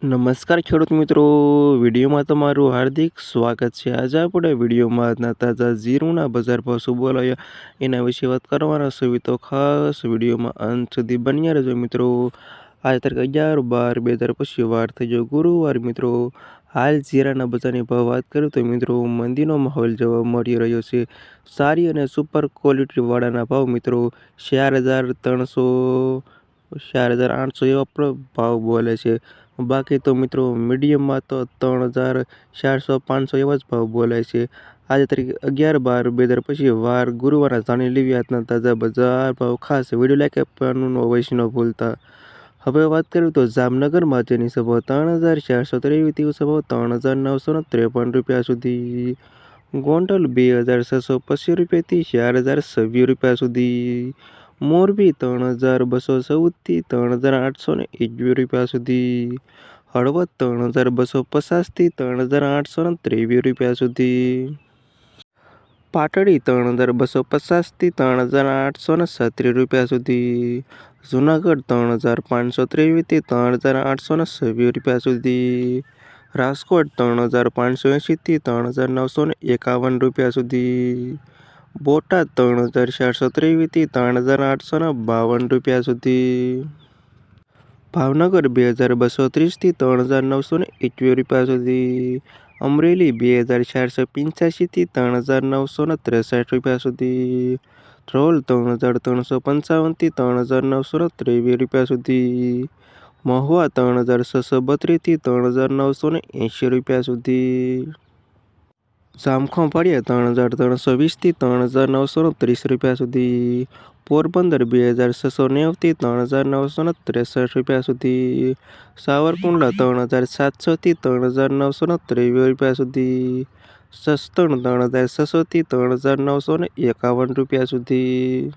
નમસ્કાર ખેડૂત મિત્રો, વિડીયોમાં તમારું હાર્દિક સ્વાગત છે. આજે આપણે વિડીયોમાં આજના તાજા જીરુના બજાર ભાવ શું બોલાયા એના વિશે વાત કરવાના છે. તો ખાસ વિડીયોમાં અંત સુધી બન્યા રહેજો મિત્રો. આજે તારીખ 11/12/2025 વાર થઈ ગયો ગુરુવાર મિત્રો. હાલ જીરાના બજારની ભાવ વાત કરું તો મિત્રો મંદીનો માહોલ જોવા મળી રહ્યો છે. સારી અને સુપર ક્વોલિટીવાળાના ભાવ મિત્રો 4,300 4,800 એવા પણ ભાવ બોલે છે. બાકી તો મિત્રો મીડિયમમાં તો 3,400 500 એવા જ ભાવ બોલાય છે. આજે તારીખ 11/12/2025 વાર ગુરુવારના જાણી લેવી આજના તાજા બજાર ભાવ. ખાસ વિડીયો લાઈક આપવાનું અવશ્ય ન ભૂલતા. હવે વાત કરું તો જામનગરમાં જેની સભાવ 3,423 સભાવ 3,953 રૂપિયા સુધી. ગોંડલ 2,625 રૂપિયાથી 4,026 સુધી. મોરબી 3,214થી 3,821 રૂપિયા સુધી. હળવદ 3,250થી 3,823 રૂપિયા સુધી. પાટડી 3,250થી 3,837 રૂપિયા સુધી. જુનાગઢ 3,523થી 3,826 રૂપિયા સુધી. રાજકોટ 3,580થી 3,951 રૂપિયા સુધી. બોટાદ 3,423થી 3,852 રૂપિયા સુધી. ભાવનગર 2,230થી 3,921 રૂપિયા સુધી. અમરેલી 2,485થી 3,963 રૂપિયા સુધી. ધ્રોલ 3,355થી 3,923 રૂપિયા સુધી. મહુવા 3,632થી 3,980 રૂપિયા સુધી. જામખંભાળિયા 3,320થી 3,930 રૂપિયા સુધી. પોરબંદર 2,690થી 3,963 રૂપિયા સુધી. સાવરકુંડલા 3,700થી 3,923 રૂપિયા સુધી. સસ્તણ 3,600થી 3,951 રૂપિયા સુધી.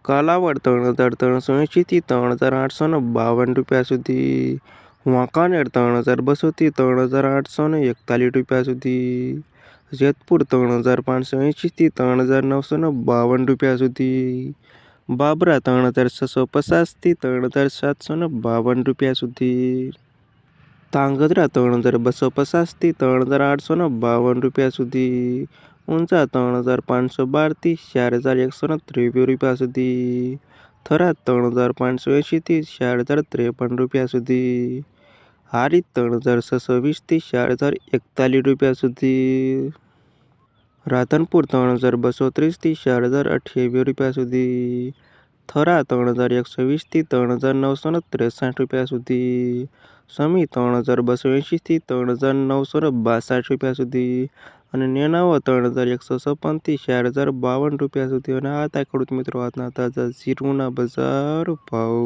કાલાવડ 3,380થી 3,852 રૂપિયા સુધી. વાંકાનેર 3,200થી 3,841 રૂપિયા સુધી. જેતપુર 3,580થી 3,952 રૂપિયા સુધી. બાબરા 3,650થી 3,752 રૂપિયા સુધી. ધાંગધ્રા 3,250થી 3,852 રૂપિયા સુધી. ઊંઝા 3,512થી 4,123 રૂપિયા સુધી. થરાદ 3,580થી 4,053 રૂપિયા સુધી. હારીજ 3,620થી 4,041 રૂપિયા સુધી. રાધનપુર 3,230થી 4,028 રૂપિયા સુધી. થરા 3,120થી 3,963 રૂપિયા સુધી. સમી 3,280થી 3,962 રૂપિયા સુધી. અને નેનાવા 3,156થી 4,052 રૂપિયા સુધી. અને આ હતા ખેડૂત મિત્રો આજના તાજા જીરુના બજાર ભાવ.